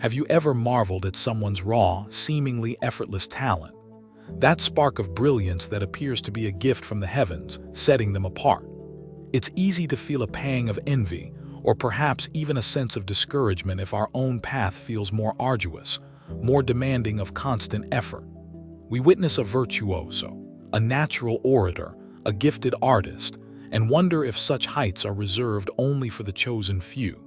Have you ever marveled at someone's raw, seemingly effortless talent? That spark of brilliance that appears to be a gift from the heavens, setting them apart. It's easy to feel a pang of envy, or perhaps even a sense of discouragement if our own path feels more arduous, more demanding of constant effort. We witness a virtuoso, a natural orator, a gifted artist, and wonder if such heights are reserved only for the chosen few.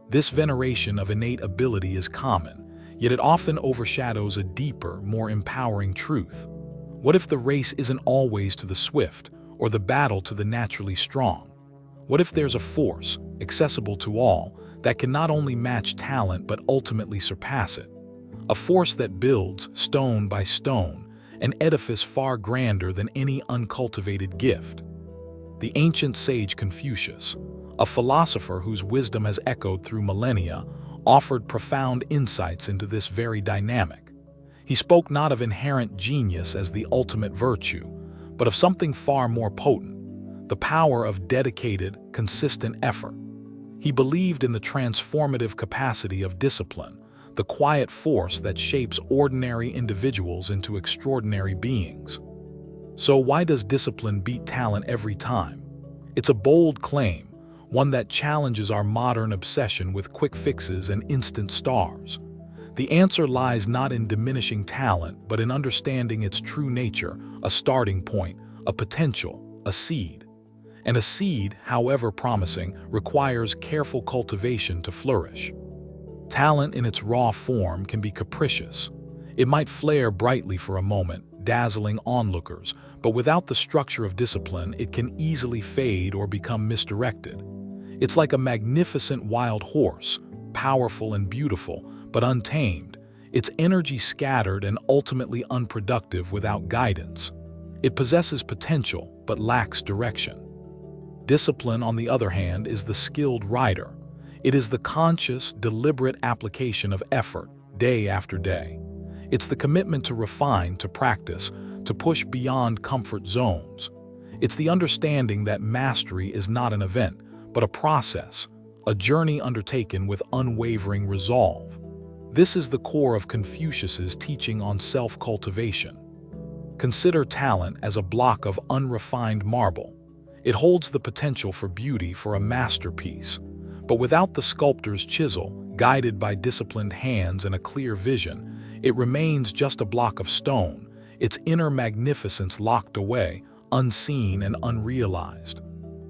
This veneration of innate ability is common, yet it often overshadows a deeper, more empowering truth. What if the race isn't always to the swift, or the battle to the naturally strong? What if there's a force, accessible to all, that can not only match talent but ultimately surpass it? A force that builds, stone by stone, an edifice far grander than any uncultivated gift. The ancient sage Confucius, a philosopher whose wisdom has echoed through millennia, offered profound insights into this very dynamic. He spoke not of inherent genius as the ultimate virtue, but of something far more potent, the power of dedicated, consistent effort. He believed in the transformative capacity of discipline, the quiet force that shapes ordinary individuals into extraordinary beings. So why does discipline beat talent every time? It's a bold claim, one that challenges our modern obsession with quick fixes and instant stars. The answer lies not in diminishing talent, but in understanding its true nature, a starting point, a potential, a seed. And a seed, however promising, requires careful cultivation to flourish. Talent in its raw form can be capricious. It might flare brightly for a moment, dazzling onlookers, but without the structure of discipline, it can easily fade or become misdirected. It's like a magnificent wild horse, powerful and beautiful, but untamed, its energy scattered and ultimately unproductive without guidance. It possesses potential, but lacks direction. Discipline, on the other hand, is the skilled rider. It is the conscious, deliberate application of effort, day after day. It's the commitment to refine, to practice, to push beyond comfort zones. It's the understanding that mastery is not an event, but a process, a journey undertaken with unwavering resolve. This is the core of Confucius's teaching on self-cultivation. Consider talent as a block of unrefined marble. It holds the potential for beauty, for a masterpiece. But without the sculptor's chisel, guided by disciplined hands and a clear vision, it remains just a block of stone, its inner magnificence locked away, unseen and unrealized.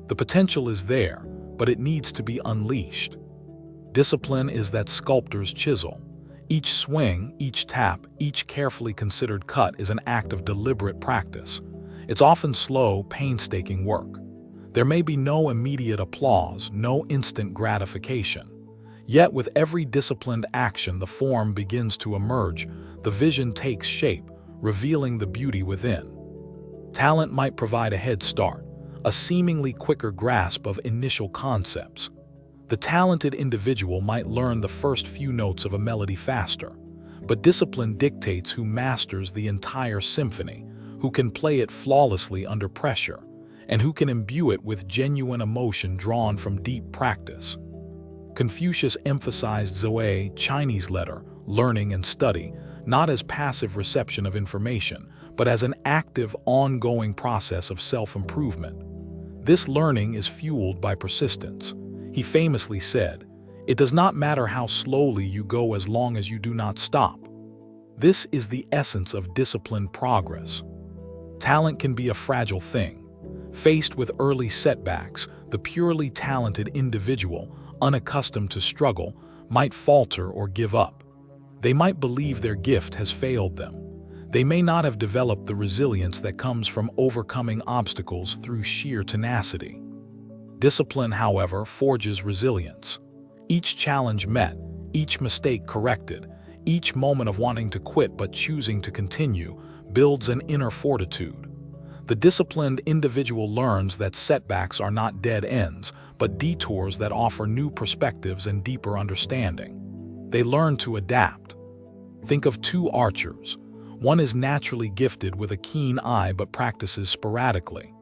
The potential is there, but it needs to be unleashed. Discipline is that sculptor's chisel. Each swing, each tap, each carefully considered cut is an act of deliberate practice. It's often slow, painstaking work. There may be no immediate applause, no instant gratification. Yet with every disciplined action, the form begins to emerge, the vision takes shape, revealing the beauty within. Talent might provide a head start, a seemingly quicker grasp of initial concepts. The talented individual might learn the first few notes of a melody faster, but discipline dictates who masters the entire symphony, who can play it flawlessly under pressure, and who can imbue it with genuine emotion drawn from deep practice. Confucius emphasized Zoe, Chinese letter, learning and study, not as passive reception of information, but as an active, ongoing process of self-improvement. This learning is fueled by persistence. He famously said, "It does not matter how slowly you go as long as you do not stop." This is the essence of disciplined progress. Talent can be a fragile thing. Faced with early setbacks, the purely talented individual, unaccustomed to struggle, might falter or give up. They might believe their gift has failed them. They may not have developed the resilience that comes from overcoming obstacles through sheer tenacity. Discipline, however, forges resilience. Each challenge met, each mistake corrected, each moment of wanting to quit but choosing to continue builds an inner fortitude. The disciplined individual learns that setbacks are not dead ends, but detours that offer new perspectives and deeper understanding. They learn to adapt. Think of two archers. One is naturally gifted with a keen eye but practices sporadically.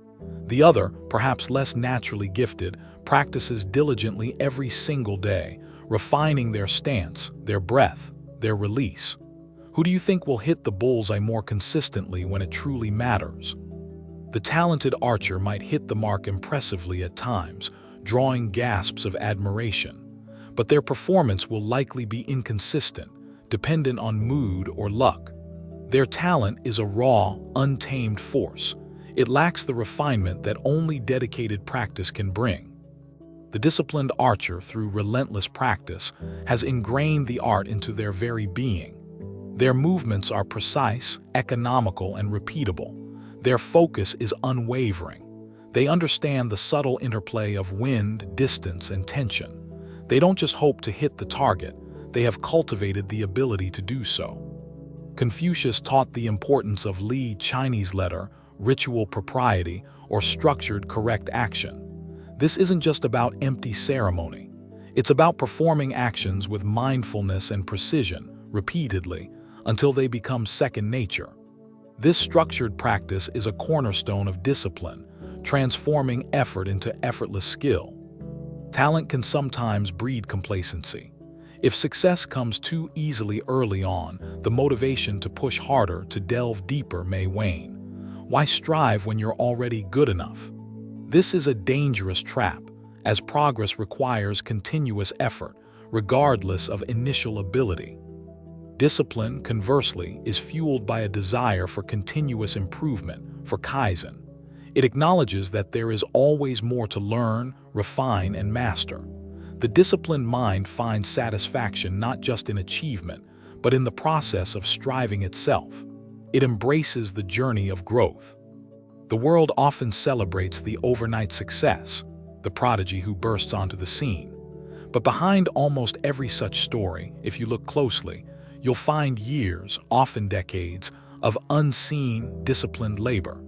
The other, perhaps less naturally gifted, practices diligently every single day, refining their stance, their breath, their release. Who do you think will hit the bullseye more consistently when it truly matters? The talented archer might hit the mark impressively at times, drawing gasps of admiration, but their performance will likely be inconsistent, dependent on mood or luck. Their talent is a raw, untamed force. It lacks the refinement that only dedicated practice can bring. The disciplined archer, through relentless practice, has ingrained the art into their very being. Their movements are precise, economical, and repeatable. Their focus is unwavering. They understand the subtle interplay of wind, distance, and tension. They don't just hope to hit the target, they have cultivated the ability to do so. Confucius taught the importance of Li Chinese letter, ritual propriety, or structured correct action. This isn't just about empty ceremony. It's about performing actions with mindfulness and precision, repeatedly, until they become second nature. This structured practice is a cornerstone of discipline, transforming effort into effortless skill. Talent can sometimes breed complacency. If success comes too easily early on, the motivation to push harder, to delve deeper, may wane. Why strive when you're already good enough? This is a dangerous trap, as progress requires continuous effort, regardless of initial ability. Discipline, conversely, is fueled by a desire for continuous improvement, for kaizen. It acknowledges that there is always more to learn, refine, and master. The disciplined mind finds satisfaction not just in achievement, but in the process of striving itself. It embraces the journey of growth. The world often celebrates the overnight success, the prodigy who bursts onto the scene. But behind almost every such story, if you look closely, you'll find years, often decades, of unseen, disciplined labor.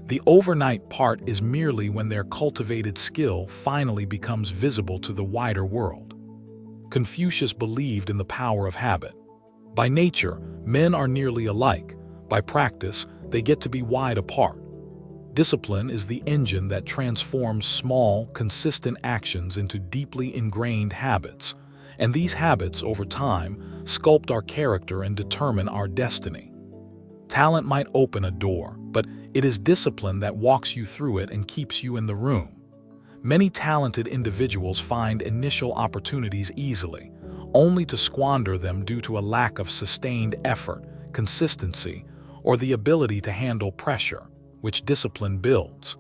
The overnight part is merely when their cultivated skill finally becomes visible to the wider world. Confucius believed in the power of habit. By nature, men are nearly alike. By practice, they get to be wide apart. Discipline is the engine that transforms small, consistent actions into deeply ingrained habits, and these habits, over time, sculpt our character and determine our destiny. Talent might open a door, but it is discipline that walks you through it and keeps you in the room. Many talented individuals find initial opportunities easily, only to squander them due to a lack of sustained effort, consistency, or the ability to handle pressure, which discipline builds.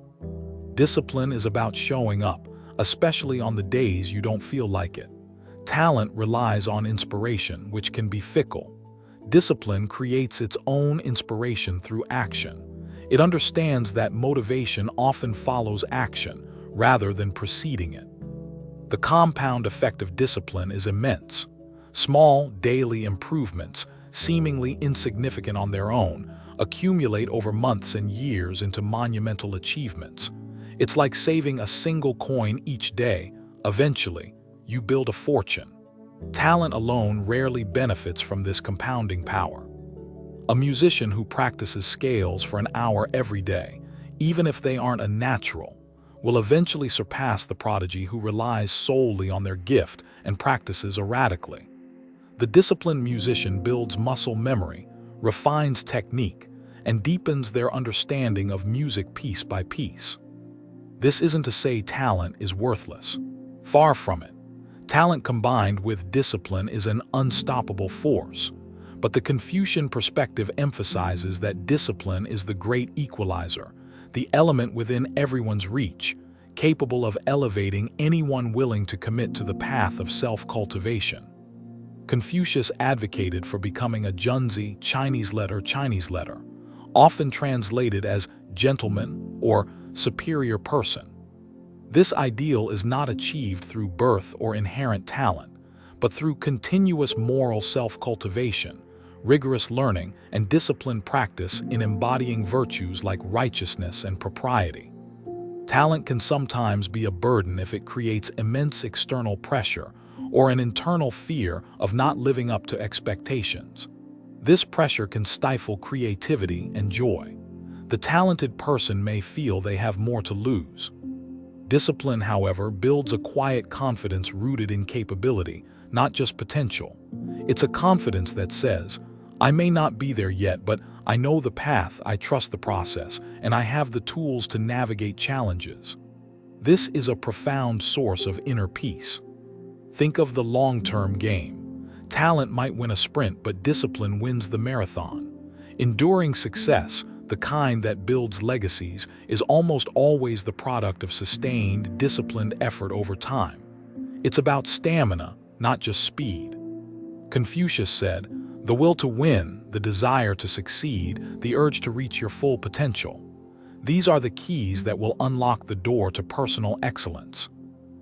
Discipline is about showing up, especially on the days you don't feel like it. Talent relies on inspiration, which can be fickle. Discipline creates its own inspiration through action. It understands that motivation often follows action rather than preceding it. The compound effect of discipline is immense. Small, daily improvements, seemingly insignificant on their own, accumulate over months and years into monumental achievements. It's like saving a single coin each day. Eventually, you build a fortune. Talent alone rarely benefits from this compounding power. A musician who practices scales for an hour every day, even if they aren't a natural, will eventually surpass the prodigy who relies solely on their gift and practices erratically. The disciplined musician builds muscle memory, refines technique, and deepens their understanding of music piece by piece. This isn't to say talent is worthless. Far from it. Talent combined with discipline is an unstoppable force. But the Confucian perspective emphasizes that discipline is the great equalizer, the element within everyone's reach, capable of elevating anyone willing to commit to the path of self-cultivation. Confucius advocated for becoming a junzi, Chinese letter, often translated as gentleman or superior person. This ideal is not achieved through birth or inherent talent, but through continuous moral self-cultivation, rigorous learning, and disciplined practice in embodying virtues like righteousness and propriety. Talent can sometimes be a burden if it creates immense external pressure or an internal fear of not living up to expectations. This pressure can stifle creativity and joy. The talented person may feel they have more to lose. Discipline, however, builds a quiet confidence rooted in capability, not just potential. It's a confidence that says, I may not be there yet, but I know the path, I trust the process, and I have the tools to navigate challenges. This is a profound source of inner peace. Think of the long-term game. Talent might win a sprint, but discipline wins the marathon. Enduring success, the kind that builds legacies, is almost always the product of sustained, disciplined effort over time. It's about stamina, not just speed. Confucius said, "The will to win, the desire to succeed, the urge to reach your full potential. These are the keys that will unlock the door to personal excellence."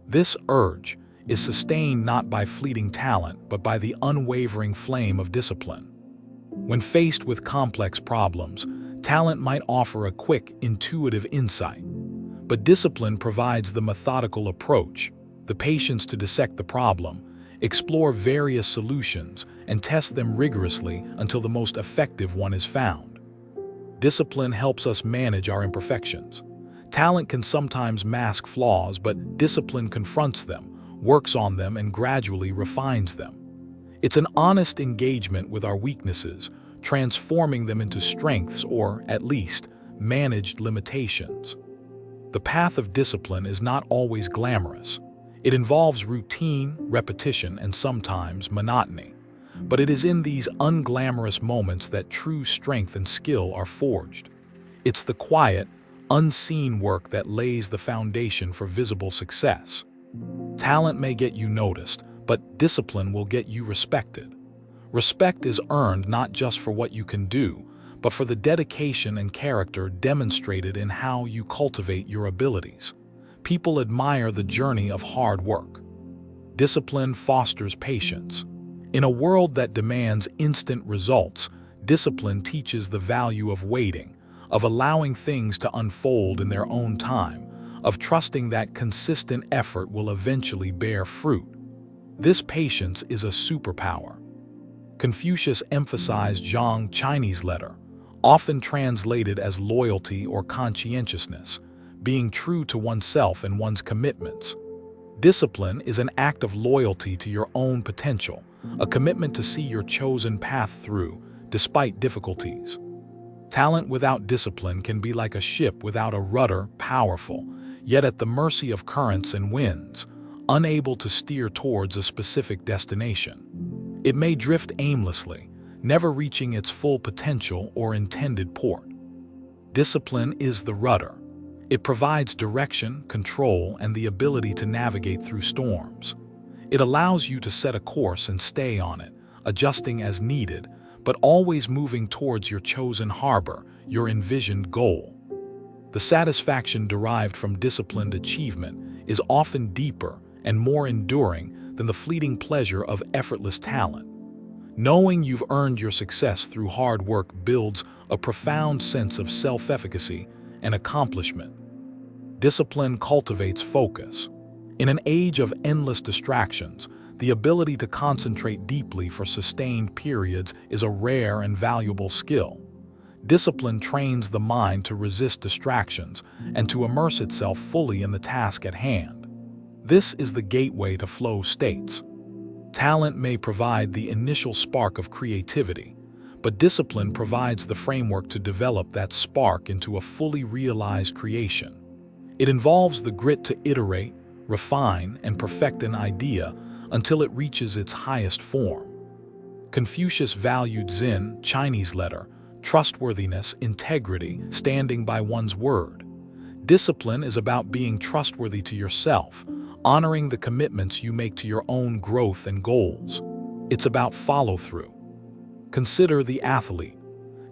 This urge is sustained not by fleeting talent, but by the unwavering flame of discipline. When faced with complex problems, talent might offer a quick, intuitive insight. But discipline provides the methodical approach, the patience to dissect the problem, explore various solutions, and test them rigorously until the most effective one is found. Discipline helps us manage our imperfections. Talent can sometimes mask flaws, but discipline confronts them, works on them, and gradually refines them. It's an honest engagement with our weaknesses, transforming them into strengths or, at least, managed limitations. The path of discipline is not always glamorous. It involves routine, repetition, and sometimes monotony. But it is in these unglamorous moments that true strength and skill are forged. It's the quiet, unseen work that lays the foundation for visible success. Talent may get you noticed, but discipline will get you respected. Respect is earned not just for what you can do, but for the dedication and character demonstrated in how you cultivate your abilities. People admire the journey of hard work. Discipline fosters patience. In a world that demands instant results, discipline teaches the value of waiting, of allowing things to unfold in their own time, of trusting that consistent effort will eventually bear fruit. This patience is a superpower. Confucius emphasized Zhang Chinese letter, often translated as loyalty or conscientiousness, being true to oneself and one's commitments. Discipline is an act of loyalty to your own potential, a commitment to see your chosen path through, despite difficulties. Talent without discipline can be like a ship without a rudder, powerful, yet at the mercy of currents and winds, unable to steer towards a specific destination. It may drift aimlessly, never reaching its full potential or intended port. Discipline is the rudder. It provides direction, control, and the ability to navigate through storms. It allows you to set a course and stay on it, adjusting as needed, but always moving towards your chosen harbor, your envisioned goal. The satisfaction derived from disciplined achievement is often deeper and more enduring than the fleeting pleasure of effortless talent. Knowing you've earned your success through hard work builds a profound sense of self-efficacy and accomplishment. Discipline cultivates focus. In an age of endless distractions, the ability to concentrate deeply for sustained periods is a rare and valuable skill. Discipline trains the mind to resist distractions and to immerse itself fully in the task at hand. This is the gateway to flow states. Talent may provide the initial spark of creativity, but discipline provides the framework to develop that spark into a fully realized creation. It involves the grit to iterate, refine, and perfect an idea until it reaches its highest form. Confucius valued Zen, Chinese letter, trustworthiness, integrity, standing by one's word. Discipline is about being trustworthy to yourself, honoring the commitments you make to your own growth and goals. It's about follow-through. Consider the athlete.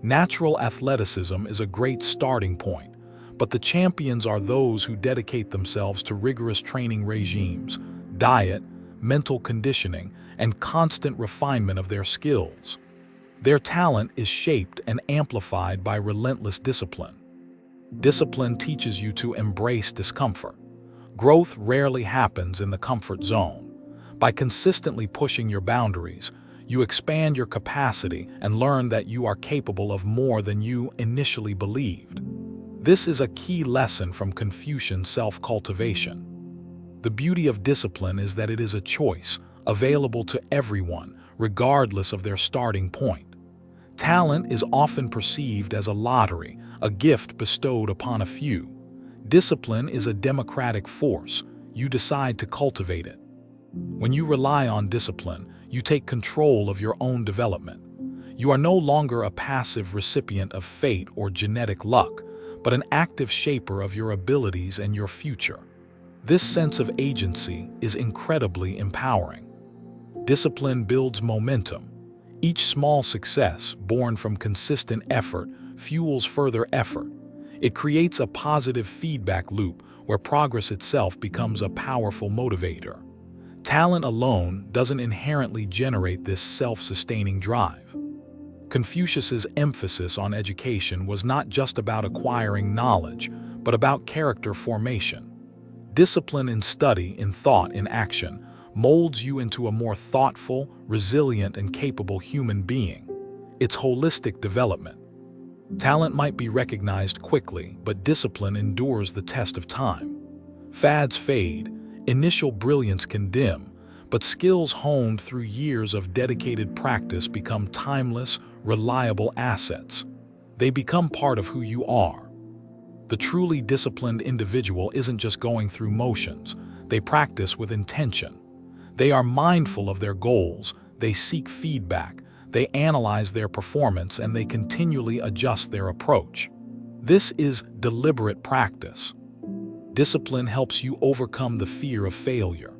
Natural athleticism is a great starting point, but the champions are those who dedicate themselves to rigorous training regimes, diet, mental conditioning, and constant refinement of their skills. Their talent is shaped and amplified by relentless discipline. Discipline teaches you to embrace discomfort. Growth rarely happens in the comfort zone. By consistently pushing your boundaries, you expand your capacity and learn that you are capable of more than you initially believed. This is a key lesson from Confucian self-cultivation. The beauty of discipline is that it is a choice, available to everyone, regardless of their starting point. Talent is often perceived as a lottery, a gift bestowed upon a few. Discipline is a democratic force. You decide to cultivate it. When you rely on discipline, you take control of your own development. You are no longer a passive recipient of fate or genetic luck, but an active shaper of your abilities and your future. This sense of agency is incredibly empowering. Discipline builds momentum. Each small success, born from consistent effort, fuels further effort. It creates a positive feedback loop where progress itself becomes a powerful motivator. Talent alone doesn't inherently generate this self-sustaining drive. Confucius's emphasis on education was not just about acquiring knowledge, but about character formation. Discipline in study, in thought, in action, molds you into a more thoughtful, resilient, and capable human being. It's holistic development. Talent might be recognized quickly, but discipline endures the test of time. Fads fade, initial brilliance can dim, but skills honed through years of dedicated practice become timeless, reliable assets. They become part of who you are. The truly disciplined individual isn't just going through motions. They practice with intention. They are mindful of their goals, they seek feedback, they analyze their performance, and they continually adjust their approach. This is deliberate practice. Discipline helps you overcome the fear of failure.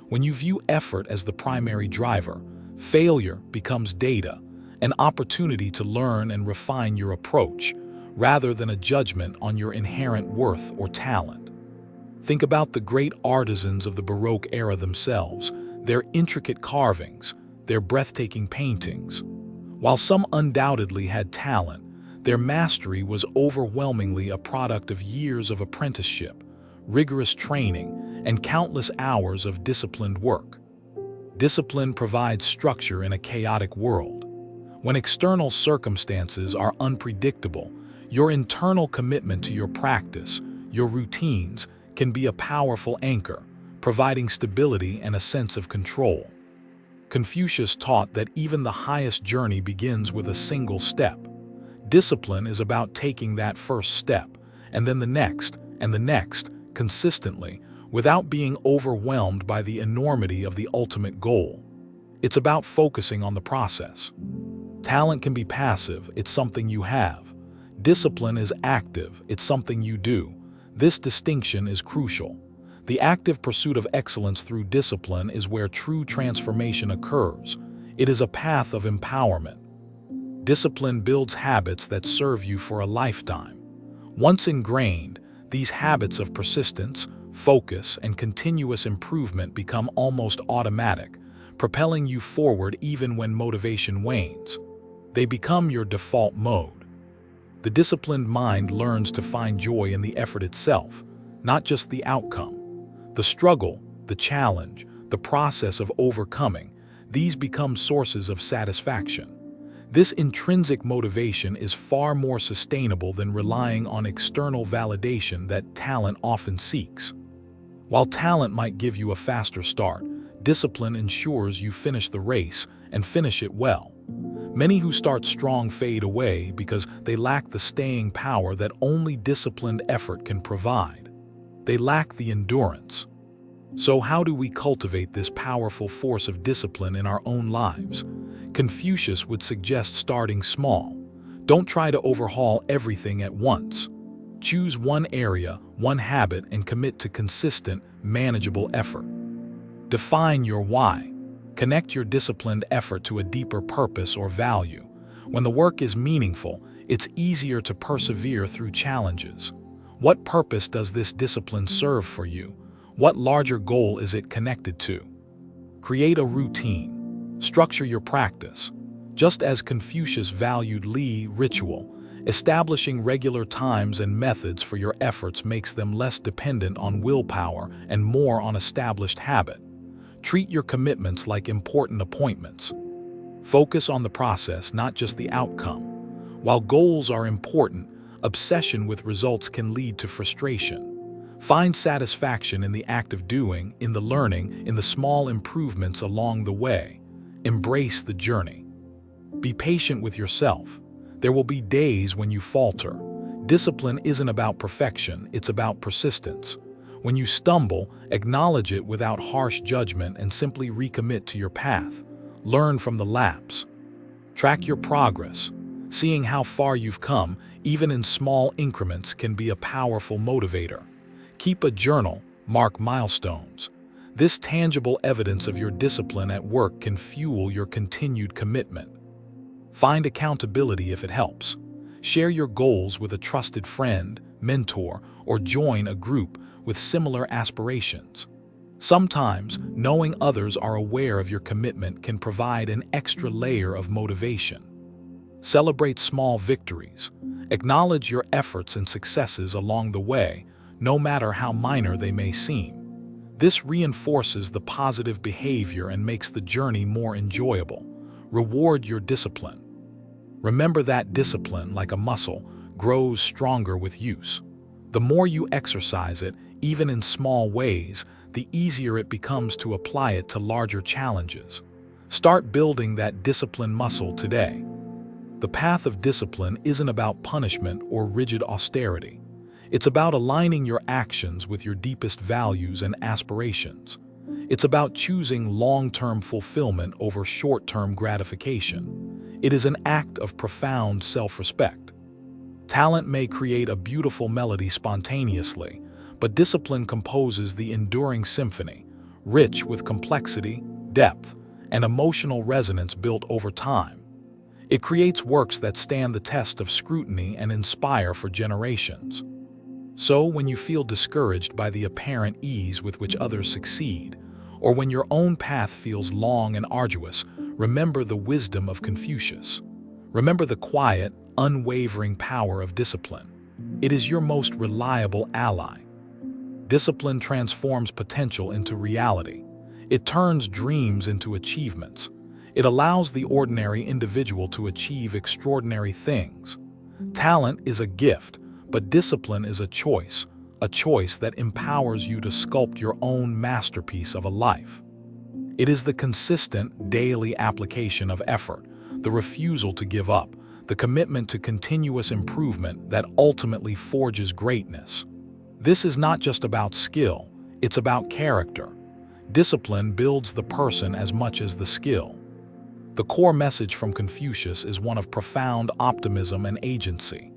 When you view effort as the primary driver, failure becomes data, an opportunity to learn and refine your approach, rather than a judgment on your inherent worth or talent. Think about the great artisans of the Baroque era themselves, their intricate carvings, their breathtaking paintings. While some undoubtedly had talent, their mastery was overwhelmingly a product of years of apprenticeship, rigorous training, and countless hours of disciplined work. Discipline provides structure in a chaotic world. When external circumstances are unpredictable, your internal commitment to your practice, your routines, can be a powerful anchor, providing stability and a sense of control. Confucius taught that even the highest journey begins with a single step. Discipline is about taking that first step, and then the next, and the next, consistently, without being overwhelmed by the enormity of the ultimate goal. It's about focusing on the process. Talent can be passive, it's something you have. Discipline is active, it's something you do. This distinction is crucial. The active pursuit of excellence through discipline is where true transformation occurs. It is a path of empowerment. Discipline builds habits that serve you for a lifetime. Once ingrained, these habits of persistence, focus, and continuous improvement become almost automatic, propelling you forward even when motivation wanes. They become your default mode. The disciplined mind learns to find joy in the effort itself, not just the outcome. The struggle, the challenge, the process of overcoming, these become sources of satisfaction. This intrinsic motivation is far more sustainable than relying on external validation that talent often seeks. While talent might give you a faster start, discipline ensures you finish the race and finish it well. Many who start strong fade away because they lack the staying power that only disciplined effort can provide. They lack the endurance. So how do we cultivate this powerful force of discipline in our own lives? Confucius would suggest starting small. Don't try to overhaul everything at once. Choose one area, one habit, and commit to consistent, manageable effort. Define your why. Connect your disciplined effort to a deeper purpose or value. When the work is meaningful, it's easier to persevere through challenges. What purpose does this discipline serve for you? What larger goal is it connected to? Create a routine. Structure your practice. Just as Confucius valued ritual, establishing regular times and methods for your efforts makes them less dependent on willpower and more on established habit. Treat your commitments like important appointments. Focus on the process, not just the outcome. While goals are important, obsession with results can lead to frustration. Find satisfaction in the act of doing, in the learning, in the small improvements along the way. Embrace the journey. Be patient with yourself. There will be days when you falter. Discipline isn't about perfection, it's about persistence. When you stumble, acknowledge it without harsh judgment and simply recommit to your path. Learn from the lapse. Track your progress. Seeing how far you've come, even in small increments, can be a powerful motivator. Keep a journal, mark milestones. This tangible evidence of your discipline at work can fuel your continued commitment. Find accountability if it helps. Share your goals with a trusted friend, mentor, or join a group with similar aspirations. Sometimes, knowing others are aware of your commitment can provide an extra layer of motivation. Celebrate small victories. Acknowledge your efforts and successes along the way, no matter how minor they may seem. This reinforces the positive behavior and makes the journey more enjoyable. Reward your discipline. Remember that discipline, like a muscle, grows stronger with use. The more you exercise it, even in small ways, the easier it becomes to apply it to larger challenges. Start building that discipline muscle today. The path of discipline isn't about punishment or rigid austerity. It's about aligning your actions with your deepest values and aspirations. It's about choosing long-term fulfillment over short-term gratification. It is an act of profound self-respect. Talent may create a beautiful melody spontaneously, but discipline composes the enduring symphony, rich with complexity, depth, and emotional resonance built over time. It creates works that stand the test of scrutiny and inspire for generations. So, when you feel discouraged by the apparent ease with which others succeed, or when your own path feels long and arduous, remember the wisdom of Confucius. Remember the quiet, unwavering power of discipline. It is your most reliable ally. Discipline transforms potential into reality. It turns dreams into achievements. It allows the ordinary individual to achieve extraordinary things. Talent is a gift, but discipline is a choice that empowers you to sculpt your own masterpiece of a life. It is the consistent, daily application of effort, the refusal to give up, the commitment to continuous improvement that ultimately forges greatness. This is not just about skill, it's about character. Discipline builds the person as much as the skill. The core message from Confucius is one of profound optimism and agency.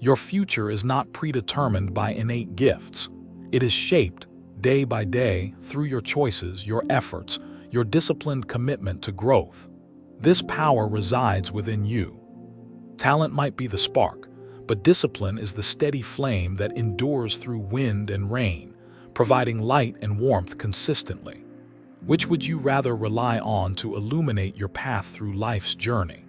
Your future is not predetermined by innate gifts. It is shaped, day by day, through your choices, your efforts, your disciplined commitment to growth. This power resides within you. Talent might be the spark, but discipline is the steady flame that endures through wind and rain, providing light and warmth consistently. Which would you rather rely on to illuminate your path through life's journey?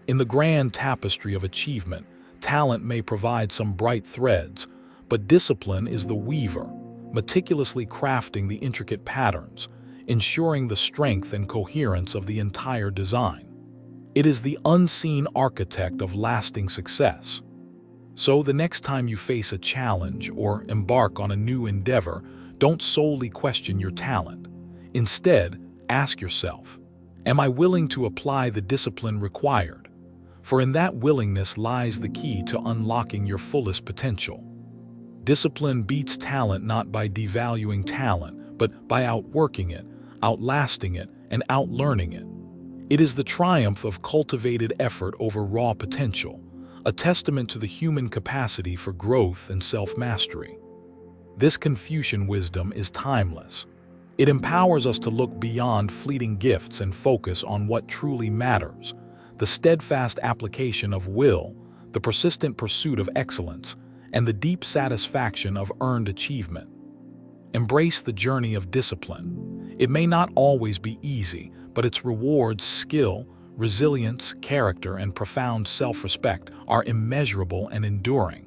In the grand tapestry of achievement, talent may provide some bright threads, but discipline is the weaver, meticulously crafting the intricate patterns, ensuring the strength and coherence of the entire design. It is the unseen architect of lasting success. So the next time you face a challenge or embark on a new endeavor, don't solely question your talent. Instead, ask yourself, am I willing to apply the discipline required? For in that willingness lies the key to unlocking your fullest potential. Discipline beats talent not by devaluing talent, but by outworking it, outlasting it, and outlearning it. It is the triumph of cultivated effort over raw potential, a testament to the human capacity for growth and self-mastery. This Confucian wisdom is timeless. It empowers us to look beyond fleeting gifts and focus on what truly matters: the steadfast application of will, the persistent pursuit of excellence, and the deep satisfaction of earned achievement. Embrace the journey of discipline. It may not always be easy, but its rewards, skill, resilience, character, and profound self-respect are immeasurable and enduring.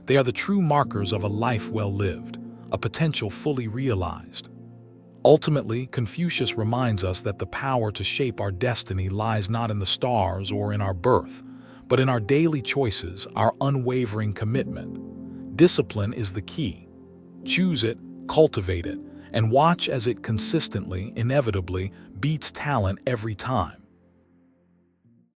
They are the true markers of a life well lived, a potential fully realized. Ultimately, Confucius reminds us that the power to shape our destiny lies not in the stars or in our birth, but in our daily choices, our unwavering commitment. Discipline is the key. Choose it, cultivate it, and watch as it consistently, inevitably, beats talent every time.